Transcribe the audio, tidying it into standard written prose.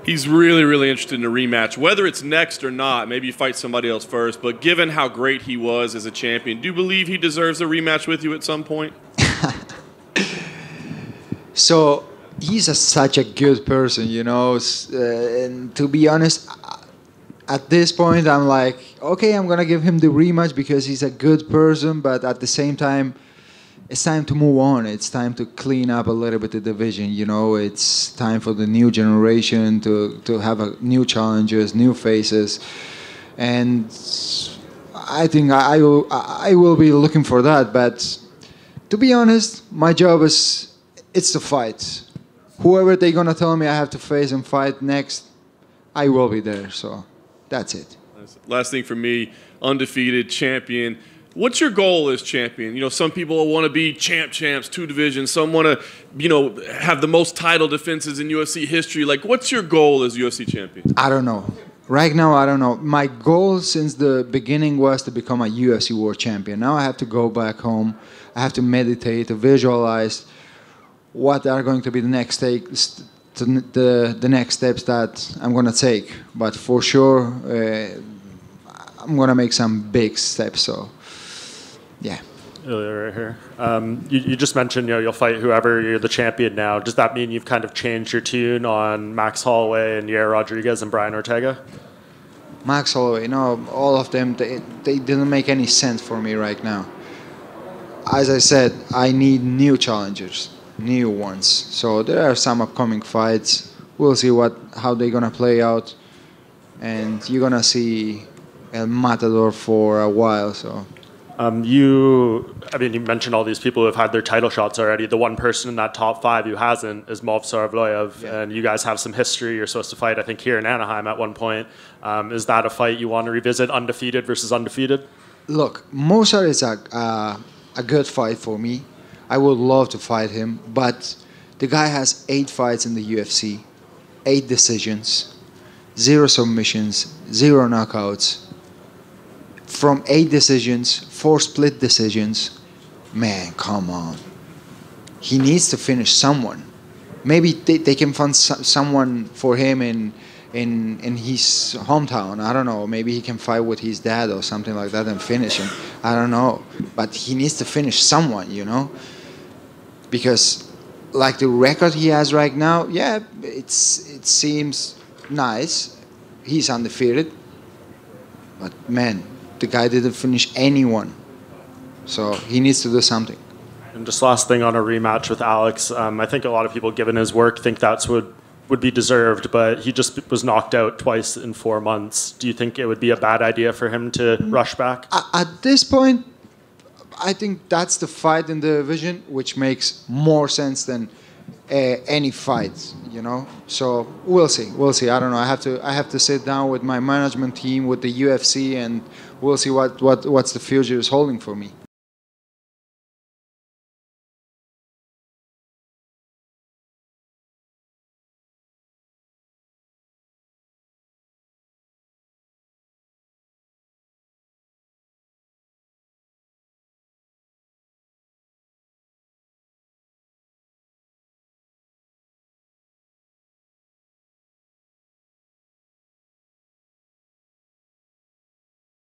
He's really, really interested in a rematch, whether it's next or not. Maybe you fight somebody else first. But given how great he was as a champion, do you believe he deserves a rematch with you at some point? So he's such a good person, you know. And to be honest, at this point, I'm like, okay, I'm gonna give him the rematch because he's a good person. But at the same time, it's time to move on. It's time to clean up a little bit the division. You know, it's time for the new generation to have new challenges, new faces, and I think I will be looking for that. But to be honest, my job it's to fight. Whoever they're gonna tell me I have to face and fight next, I will be there. So that's it. Last thing for me, undefeated champion. What's your goal as champion? You know, some people want to be champs, 2 divisions. Some want to, you know, have the most title defenses in UFC history. Like, what's your goal as UFC champion? I don't know. Right now, I don't know. My goal since the beginning was to become a UFC world champion. Now I have to go back home. I have to meditate, to visualize what are going to be the next the next steps that I'm going to take. But for sure, I'm going to make some big steps. So, yeah. Ilia, right here. You just mentioned, you know, you'll fight whoever, you're the champion now. Does that mean you've kind of changed your tune on Max Holloway and Yair Rodriguez and Brian Ortega? Max Holloway, no, all of them, they didn't make any sense for me right now. As I said, I need new challengers, new ones. So there are some upcoming fights. We'll see how they're gonna play out, and you're gonna see El Matador for a while. So. You mentioned all these people who have had their title shots already. The one person in that top 5 who hasn't is Movsar Evloev, yeah. And you guys have some history. You're supposed to fight, I think, here in Anaheim at one point. Is that a fight you want to revisit, undefeated versus undefeated? Look, Movsar is a good fight for me. I would love to fight him, but the guy has 8 fights in the UFC, 8 decisions, 0 submissions, 0 knockouts. From 8 decisions, 4 split decisions, man, come on. He needs to finish someone. Maybe they can find someone for him in his hometown. I don't know. Maybe he can fight with his dad or something like that and finish him. I don't know. But he needs to finish someone, you know? Because like the record he has right now, yeah, it seems nice. He's undefeated. But man, the guy didn't finish anyone, so he needs to do something. And just last thing on a rematch with Alex, I think a lot of people, given his work, think that's would be deserved, but he just was knocked out twice in 4 months. Do you think it would be a bad idea for him to rush back? At this point, I think that's the fight in the division which makes more sense than any fight, you know. So we'll see. I don't know. I have to sit down with my management team, with the UFC, and we'll see what's the future is holding for me.